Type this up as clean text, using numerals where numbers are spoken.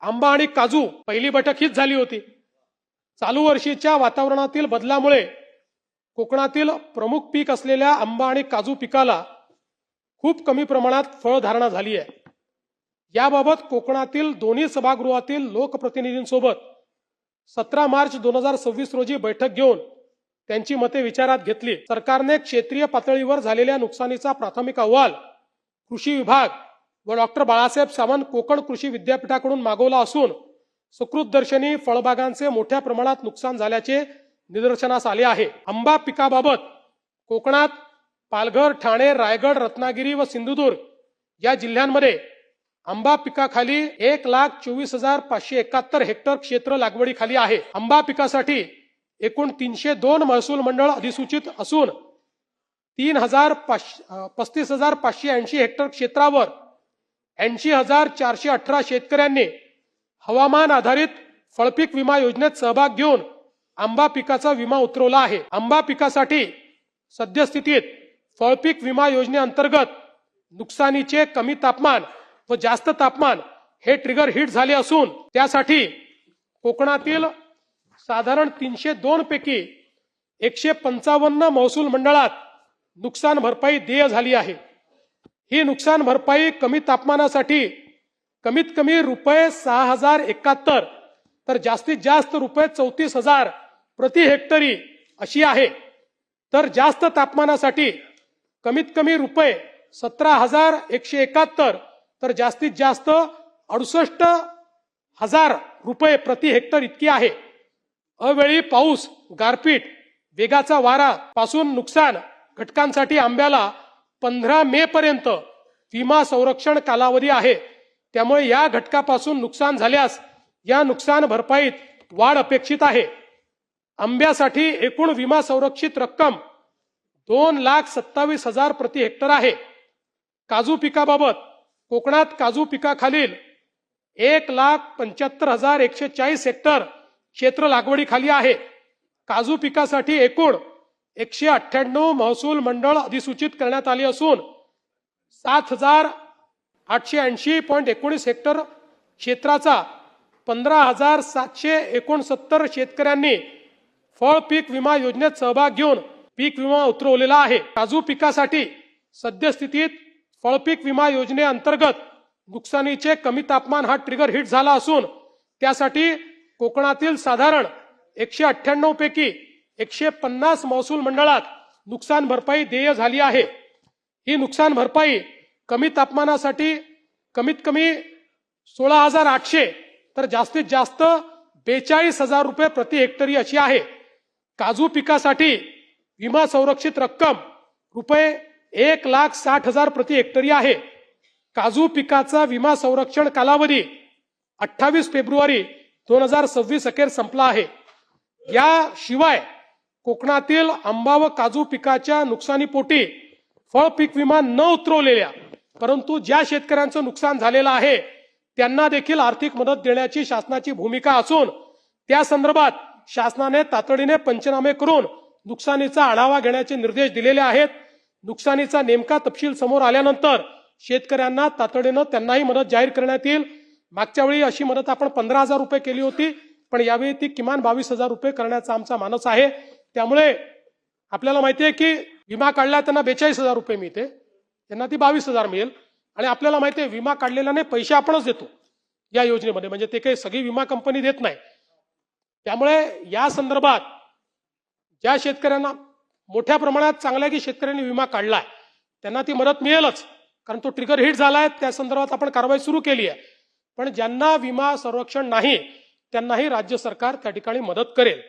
आंबा आणि काजू पहिली बैठक हीच झाली होती। चालू वर्षीच्या वातावरणातील बदलामुळे कोकणातील प्रमुख पीक असलेल्या आंबा आणि काजू पिकाला खूप कमी प्रमाणात फळधारणा झाली आहे। याबाबत कोकणातील दोन्ही सभागृहातील लोकप्रतिनिधींसोबत 17 मार्च 2026 रोजी बैठक घेऊन त्यांची मते विचारात घेतली। सरकारने क्षेत्रीय पातळीवर झालेल्या नुकसानीचा प्राथमिक अहवाल कृषी विभाग व डॉक्टर बाळासाहेब सावंत कोकण कृषी विद्यापीठाकडून मागवला असून सुकृतदर्शनी फळबागांचे मोठ्या प्रमाणात नुकसान झाल्याचे निदर्शनास आले आहे। आंबा पिकाबाबत कोकणात पालघर, ठाणे, रायगड, रत्नागिरी व सिंधुदुर्ग या जिल्ह्यांमध्ये आंबा पिकाखाली 1,24,571 हेक्टर क्षेत्र लागवडीखाली आहे। आंबा पिकासाठी एकूण 302 महसूल मंडळ अधिसूचित असून 35,580 हेक्टर क्षेत्रावर 80,418 शेतकऱ्यांनी हवामान आधारित फळपीक विमा योजनेत सहभाग घेऊन आंबा पिकाचा विमा उतरवला आहे। आंबा पिकासाठी सद्यस्थितीत फळपीक विमा योजनेअंतर्गत नुकसानीचे कमी तापमान व जास्त तापमान हे ट्रिगर हिट झाले असून त्यासाठी कोकणातील साधारण 302 पैकी 155 महसूल मंडळात नुकसान भरपाई देय झाली आहे। ही नुकसान भरपाई कमी तापमानासाठी कमीत कमी रुपये 6,071 तर जास्तीत जास्त रुपये 34,000 प्रति हेक्टरी अशी आहे। तर जास्त तापमानासाठी कमीत कमी रुपये 17,171 तर जास्तीत जास्त 68,000 रुपये प्रति हेक्टर इतकी आहे। अवेळी पाऊस, गारपीट, वेगाचा वारा पासून नुकसान घटकांसाठी आंब्याला 15 मे पर्यंत विमा संरक्षण कालावधी आहे। त्यामुळे या घटकापासून नुकसान झाल्यास या नुकसान भरपाईत वाढ अपेक्षित आहे। आंब्यासाठी एकूण विमा संरक्षित रक्कम 2,27,000 प्रति हेक्टर आहे। काजू पिकाबाबत कोकणात काजू पिकाखालील 1,75,140 हेक्टर क्षेत्र लागवडीखाली आहे। काजू पिकासाठी एकूण 198 महसूल मंडळ अधिसूचित करण्यात आली असून 7,880.19 हेक्टर क्षेत्राचा 15,769 शेतकऱ्यांनी फळ पीक विमा योजनेत सहभाग घेऊन पीक विमा उतरवलेला आहे। काजू पिकासाठी सद्यस्थितीत फळपीक विमा योजनेअंतर्गत नुकसानीचे कमी तापमान हा ट्रिगर हिट झाला असून त्यासाठी कोकणातील साधारण 198 पैकी 150 महसूल मंडळात नुकसान भरपाई देय झाली आहे। ही नुकसान भरपाई कमी तापमानासाठी कमीत कमी 16,800 तर जास्तीत जास्त 42,000 रुपये प्रति हेक्टरी अशी आहे। काजू पिकासाठी विमा संरक्षित रक्कम रुपये 1,60,000 प्रति हेक्टरी आहे। काजू पिकाचा विमा संरक्षण कालावधी 28 फेब्रुवारी 2026 अखेर संपला आहे। याशिवाय कोकणातील आंबा व काजू पिकाच्या नुकसानीपोटी फळ पीक विमा न उतरवलेल्या परंतु ज्या शेतकऱ्यांचं नुकसान झालेलं आहे त्यांना देखील आर्थिक मदत देण्याची शासनाची भूमिका असून त्या संदर्भात शासनाने तातडीने पंचनामे करून नुकसानीचा आढावा घेण्याचे निर्देश दिलेले आहेत। नुकसानीचा नेमका तपशील समोर आल्यानंतर शेतकऱ्यांना तातडीने त्यांनाही मदत जाहीर करण्यात येईल। मागच्या वेळी अशी मदत आपण 15,000 रुपये केली होती, पण यावेळी ती किमान 22,000 रुपये करण्याचा आमचा मानस आहे। त्यामुळे आपल्याला माहिती आहे की विमा काढला त्यांना 42,000 रुपये मिळते, त्यांना ती 22,000 मिळेल आणि आपल्याला माहिती आहे विमा काढलेल्याने पैसे आपणच देतो या योजनेमध्ये, म्हणजे ते काही सगळी विमा कंपनी देत नाही। त्यामुळे या संदर्भात ज्या शेतकऱ्यांना मोठ्या प्रमाणात चांगल्या की शेतकऱ्यांनी विमा काढलाय त्यांना ती मदत मिळेलच, कारण तो ट्रिगर हिट झालाय, त्या संदर्भात आपण कारवाई सुरू केली आहे। पण ज्यांना विमा संरक्षण नाही त्यांनाही राज्य सरकार त्या ठिकाणी मदत करेल।